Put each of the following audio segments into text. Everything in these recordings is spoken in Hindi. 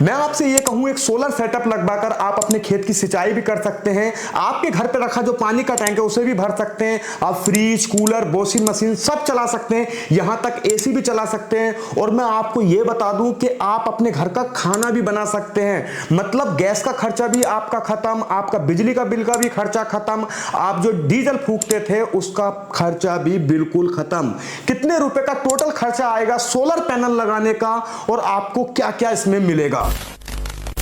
मैं आपसे ये कहूं, एक सोलर सेटअप लगवाकर आप अपने खेत की सिंचाई भी कर सकते हैं। आपके घर पे रखा जो पानी का टैंक है उसे भी भर सकते हैं। आप फ्रिज, कूलर, वॉशिंग मशीन सब चला सकते हैं, यहां तक एसी भी चला सकते हैं। और मैं आपको ये बता दूं कि आप अपने घर का खाना भी बना सकते हैं। मतलब गैस का खर्चा भी आपका खत्म, आपका बिजली का बिल का भी खर्चा खत्म, आप जो डीजल फूकते थे उसका खर्चा भी बिल्कुल खत्म। कितने रुपए का टोटल खर्चा आएगा सोलर पैनल लगाने का और आपको क्या क्या इसमें मिलेगा।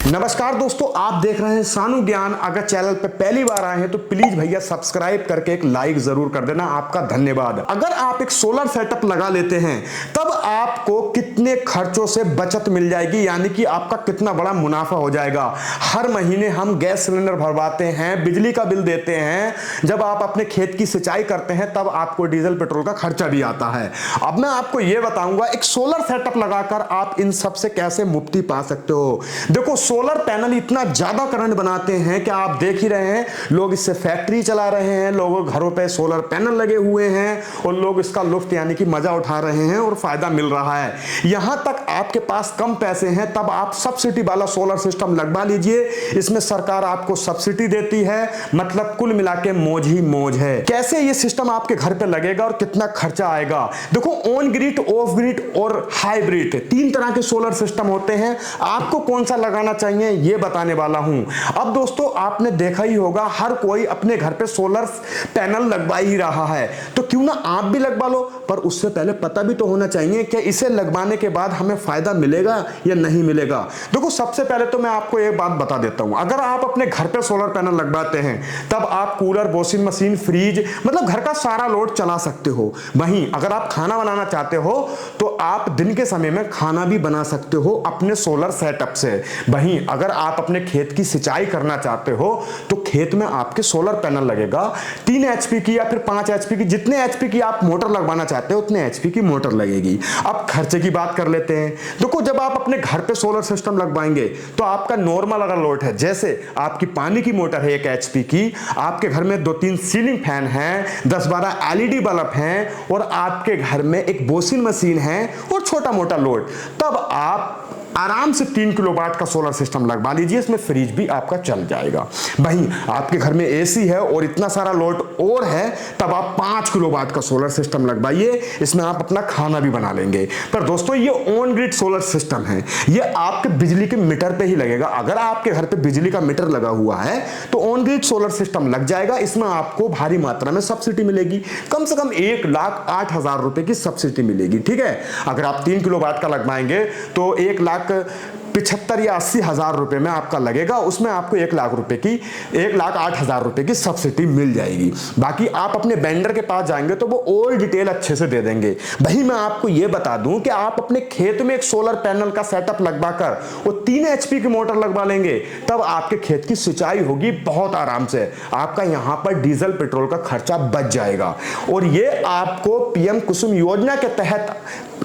नमस्कार दोस्तों, आप देख रहे हैं सानू ज्ञान। अगर चैनल पे पहली बार आए हैं तो प्लीज भैया सब्सक्राइब करके एक लाइक जरूर कर देना, आपका धन्यवाद। अगर आप एक सोलर सेटअप लगा लेते हैं तब आपको कितने खर्चों से बचत मिल जाएगी, यानी कि आपका कितना बड़ा मुनाफा हो जाएगा। हर महीने हम गैस सिलेंडर भरवाते हैं, बिजली का बिल देते हैं, जब आप अपने खेत की सिंचाई करते हैं तब आपको डीजल पेट्रोल का खर्चा भी आता है। अब मैं आपको यह बताऊंगा एक सोलर सेटअप लगाकर आप इन सब से कैसे मुक्ति पा सकते हो। देखो, सोलर पैनल इतना ज्यादा करंट बनाते हैं कि आप देख ही रहे हैं, लोग इससे फैक्ट्री चला रहे हैं, लोगों के घरों पे सोलर पैनल लगे हुए हैं और लोग इसका लुफ्त यानी कि मजा उठा रहे हैं और फायदा मिल रहा है। यहां तक आपके पास कम पैसे हैं तब आप सब्सिडी वाला सोलर सिस्टम लगवा लीजिए। इसमें सरकार आपको सब्सिडी देती है, मतलब कुल मिला के मौज ही मौज है। कैसे ये सिस्टम आपके घर पे लगेगा और कितना खर्चा आएगा। देखो, ऑन ग्रिड, ऑफ ग्रिड और हाइब्रिड तीन तरह के सोलर सिस्टम होते हैं। आपको कौन सा लगाना चाहिए ये बताने वाला हूं। अब दोस्तों, आपने देखा ही होगा हर कोई अपने घर पे सोलर पैनल लगवा ही रहा है, तो क्यों ना आप भी लगवा लो। पर उससे पहले पता भी तो होना चाहिए कि इसे लगवाने के बाद हमें फायदा मिलेगा या नहीं मिलेगा। देखो, सबसे पहले तो मैं आपको एक बात बता देता हूं। अगर आप अपने घर पे सोलर पैनल लगवाते हैं तब आप कूलर, वॉशिंग मशीन, फ्रिज, मतलब घर का सारा लोड चला सकते हो। वहीं अगर आप खाना बनाना चाहते हो तो आप दिन के समय में खाना भी बना सकते हो अपने सोलर सेटअप से। वहीं अगर आप अपने खेत की सिंचाई करना चाहते हो तो खेत में आपके सोलर पैनल लगेगा। 3 HP की या फिर 5 HP की, जितने HP की आप मोटर लगवाना चाहते हो उतने HP की मोटर लगेगी। अब खर्चे की बात कर लेते हैं। देखो, जब आप अपने घर पे सोलर सिस्टम लगवाएंगे तो आपका नॉर्मल अगर लोड है, जैसे आपकी पानी की मोटर है 1 HP की, आपके घर में 2-3 सीलिंग फैन हैं, 10-12 LED बल्ब हैं और आपके घर में एक वॉशिंग मशीन है और छोटा मोटा लोड, तब आप आराम से 3 किलोवाट का सोलर सिस्टम लगवा लीजिए। इसमें फ्रिज भी आपका चल जाएगा। वहीं आपके घर में एसी है और इतना सारा लोड और है, तब आप 5 किलोवाट का सोलर सिस्टम लगवाइए। इसमें आप अपना खाना भी बना लेंगे। पर दोस्तों, ये ऑन ग्रिड सोलर सिस्टम है, ये आपके बिजली के मीटर पे ही लगेगा। अगर आपके घर पे बिजली का मीटर लगा हुआ है तो ऑन ग्रिड सोलर सिस्टम लग जाएगा। इसमें आपको भारी मात्रा में सब्सिडी मिलेगी, कम से कम 1,08,000 रुपए की सब्सिडी मिलेगी। ठीक है, अगर आप 3 किलोवाट का लगवाएंगे तो 1,75,000 या 80,000 रुपए में आपका लगेगा। उसमें आपको 1,08,000 रुपए की सब्सिडी मिल जाएगी। बाकी आप अपने वेंडर के पास जाएंगे तो वो और डिटेल अच्छे से दे देंगे। वहीं मैं आपको यह बता दूं कि आप अपने खेत में एक सोलर पैनल का सेटअप लगवाकर वो 3 HP की मोटर लगवा लेंगे, तब आपके खेत की सिंचाई होगी बहुत आराम से। आपका यहां पर डीजल पेट्रोल का खर्चा बच जाएगा और ये आपको PM कुसुम योजना के तहत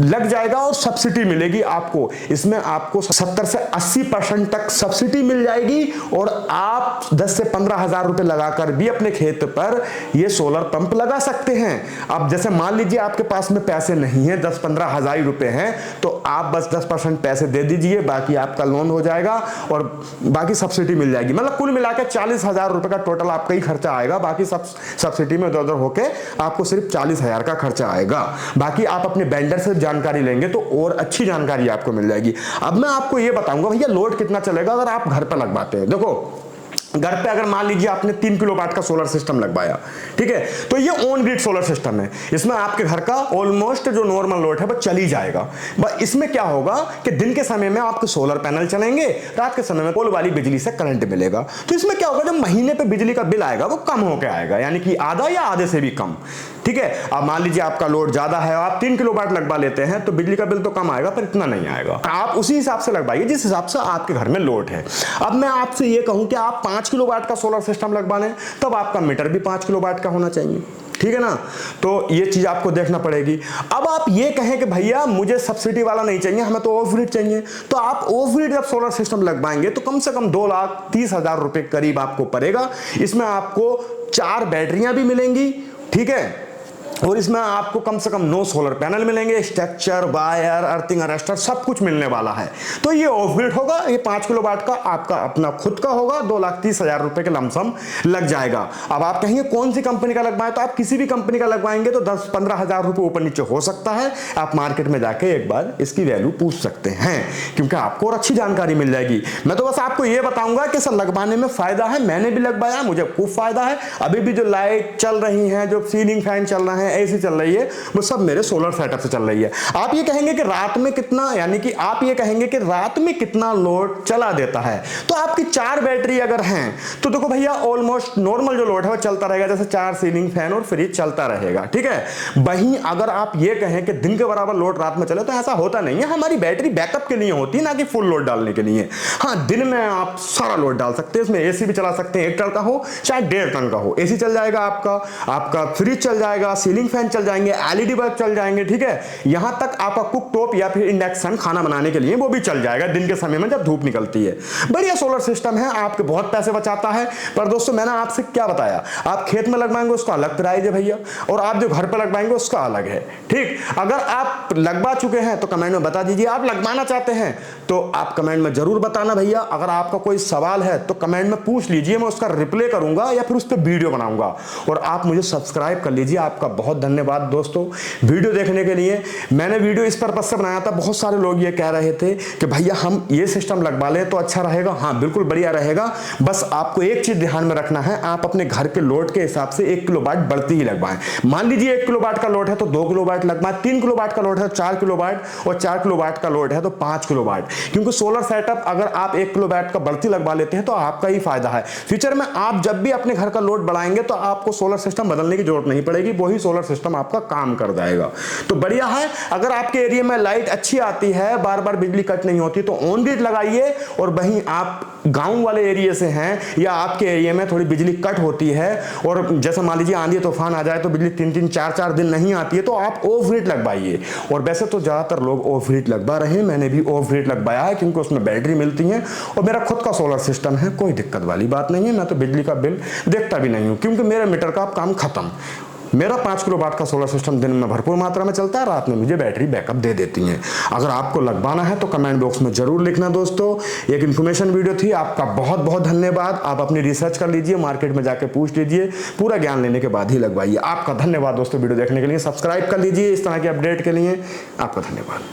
लग जाएगा और सब्सिडी मिलेगी आपको। इसमें आपको 70 से 80% तक सब्सिडी मिल जाएगी और आप 10 से 15,000 रुपए लगाकर भी अपने खेत पर ये सोलर पंप लगा सकते हैं। अब जैसे मान लीजिए आपके पास में पैसे नहीं है, 10-15 हजार रुपए हैं, तो आप बस 10% पैसे दे दीजिए, बाकी आपका लोन हो जाएगा और बाकी सब्सिडी मिल जाएगी। मतलब कुल मिलाकर 40,000 रुपए का टोटल आपका ही खर्चा आएगा। बाकी सब सब्सिडी में इधर-उधर होके आपको सिर्फ 40,000 का खर्चा आएगा। बाकी आप अपने वेंडर से जानकारी लेंगे तो और अच्छी जानकारी आपको मिल जाएगी। अब मैं आपको यह बताऊंगा भैया लोड कितना चलेगा अगर आप घर पर लगवाते हैं। देखो, घर पे अगर मान लीजिए आपने 3 किलोवाट का सोलर सिस्टम लगवाया, ठीक है, तो ये ऑन ग्रिड सोलर सिस्टम है। इसमें आपके घर का ऑलमोस्ट जो नॉर्मल लोड है वो चली जाएगा। इसमें क्या होगा कि दिन के समय में आपके सोलर पैनल चलेंगे, रात के समय में पोल वाली बिजली से करंट मिलेगा। तो इसमें क्या होगा, जब महीने पे बिजली का बिल आएगा वो कम होकर आएगा, यानी कि आधा या आधे से भी कम। ठीक है, अब मान लीजिए आपका लोड ज्यादा है, आप 3 किलोवाट लगवा लेते हैं तो बिजली का बिल तो कम आएगा पर इतना नहीं आएगा। आप उसी हिसाब से लगवाइए जिस हिसाब से आपके घर में लोड है। अब मैं आपसे ये कहूं कि आप 5 किलोवाट का सोलर सिस्टम लगवा लें, तब आपका मीटर भी 5 किलोवाट का होना चाहिए। ठीक है ना, तो ये चीज आपको देखना पड़ेगी। अब आप ये कहें कि भैया मुझे सब्सिडी वाला नहीं चाहिए, हमें तो ऑफ ग्रिड चाहिए, तो आप ऑफ ग्रिड जब सोलर सिस्टम लगवाएंगे तो कम से कम 2,30,000 रुपए करीब आपको पड़ेगा। इसमें आपको 4 बैटरियां भी मिलेंगी, ठीक है, और इसमें आपको कम से कम 9 सोलर पैनल मिलेंगे, स्ट्रक्चर, वायर, अर्थिंग अरेस्टर सब कुछ मिलने वाला है। तो ये ऑफ ग्रिड होगा, ये 5 किलोवाट का आपका अपना खुद का होगा, 2,30,000 रुपए के लमसम लग जाएगा। अब आप कहेंगे कौन सी कंपनी का लगवाएं, तो आप किसी भी कंपनी का लगवाएंगे तो 10-15 हजार रुपए ऊपर नीचे हो सकता है। आप मार्केट में जाके एक बार इसकी वैल्यू पूछ सकते हैं, क्योंकि आपको और अच्छी जानकारी मिल जाएगी। मैं तो बस आपको ये बताऊंगा कि सर लगवाने में फायदा है, मैंने भी लगवाया, मुझे खूब फायदा है। अभी भी जो लाइट चल रही है, जो सीलिंग फैन चल रहे हैं, एसी चल रही है, वो सब मेरे सोलर सेटअप से चल रही है। आप ये कहेंगे कि रात में कितना, यानी कि आप ये कहेंगे कि रात में कितना लोड चला देता है, तो आपकी 4 बैटरी अगर हैं तो देखो भैया ऑलमोस्ट नॉर्मल जो लोड है वो चलता रहेगा, जैसे 4 सीलिंग फैन और फ्रिज चलता रहेगा, ठीक है। वहीं अगर आप ये कहें कि दिन के बराबर लोड रात में चले, तो ऐसा होता नहीं है। हमारी बैटरी बैकअप के लिए होती है, ना कि फुल लोड डालने के लिए। हाँ, दिन में आप सारा लोड डाल सकते हैं, इसमें एसी भी चला सकते हैं, 1 टन का हो चाहे 1.5 टन का हो, एसी चल जाएगा आपका फ्रिज चल जाएगा, सीलिंग फैन चल जाएंगे, एलईडी बल्ब चल जाएंगे, ठीक है। यहां तक आपका कुक टॉप या फिर इंडक्शन खाना बनाने के लिए वो भी चल जाएगा दिन के समय में जब धूप निकलती है। बढ़िया सोलर सिस्टम है, आपके बहुत पैसे बचाता है। पर दोस्तों मैंने आपसे क्या बताया, आप खेत में लगवाएंगे उसका अलग प्राइस है भैया, और आप जो घर पर लगवाएंगे उसका अलग है, ठीक। अगर आप लगवा चुके हैं तो कमेंट में बता दीजिए, आप लगवाना चाहते हैं तो आप कमेंट में जरूर बताना भैया। अगर आपका कोई सवाल है तो कमेंट में पूछ लीजिए, मैं उसका रिप्लाई करूंगा या फिर उस पर वीडियो बनाऊंगा। और आप मुझे सब्सक्राइब कर लीजिए। आपका बहुत धन्यवाद दोस्तों वीडियो देखने के लिए। मैंने वीडियो इस पर्पस से बनाया था, बहुत सारे लोग ये कह रहे थे कि भैया हम ये सिस्टम लगवा लें तो अच्छा रहेगा। हाँ बिल्कुल बढ़िया रहेगा, बस आपको एक चीज ध्यान में रखना है, आप अपने घर के लोड के हिसाब से 1 किलोवाट बढ़ती ही लगवाएं। मान लीजिए 1 किलोवाट का लोड है तो 2 किलोवाट लगवाएं, 3 किलोवाट का लोड है 4 किलोवाट, और 4 किलोवाट का लोड है तो 5 किलोवाट। क्योंकि सोलर सेटअप अगर आप 1 किलोवाट का बढ़ती लगवा लेते हैं तो आपका ही फायदा है। फ्यूचर में आप जब भी अपने घर का लोड बढ़ाएंगे तो आपको सोलर सिस्टम बदलने की जरूरत नहीं पड़ेगी, वही सोलर सिस्टम आपका काम कर जाएगा। तो बढ़िया है। अगर आपके एरिया में लाइट अच्छी आती है, बार बार बिजली कट नहीं होती, तो ऑन ग्रिड लगाइए। और वहीं आप गांव वाले एरिया से हैं या आपके एरिया में थोड़ी बिजली कट होती है, और जैसे मान लीजिए आंधी तूफान आ जाए तो बिजली 3-3, 4-4 दिन नहीं आती है, तो आप ऑफ ग्रिड लगवाइए। और वैसे तो ज्यादातर लोग ऑफ ग्रिड लगवा रहे हैं, मैंने भी ऑफ ग्रिड लगवाया है, क्योंकि उसमें बैटरी मिलती है और मेरा खुद का सोलर सिस्टम है, कोई दिक्कत वाली बात नहीं है। मैं तो बिजली का बिल देखता भी नहीं हूं, क्योंकि मेरे मीटर का काम खत्म। मेरा 5 किलोवाट का सोलर सिस्टम दिन में भरपूर मात्रा में चलता है, रात में मुझे बैटरी बैकअप दे देती है। अगर आपको लगवाना है तो कमेंट बॉक्स में जरूर लिखना दोस्तों। एक इन्फॉर्मेशन वीडियो थी, आपका बहुत बहुत धन्यवाद। आप अपनी रिसर्च कर लीजिए, मार्केट में जाके पूछ लीजिए, पूरा ज्ञान लेने के बाद ही लगवाइए। आपका धन्यवाद दोस्तों वीडियो देखने के लिए। सब्सक्राइब कर लीजिए इस तरह के अपडेट के लिए। आपका धन्यवाद।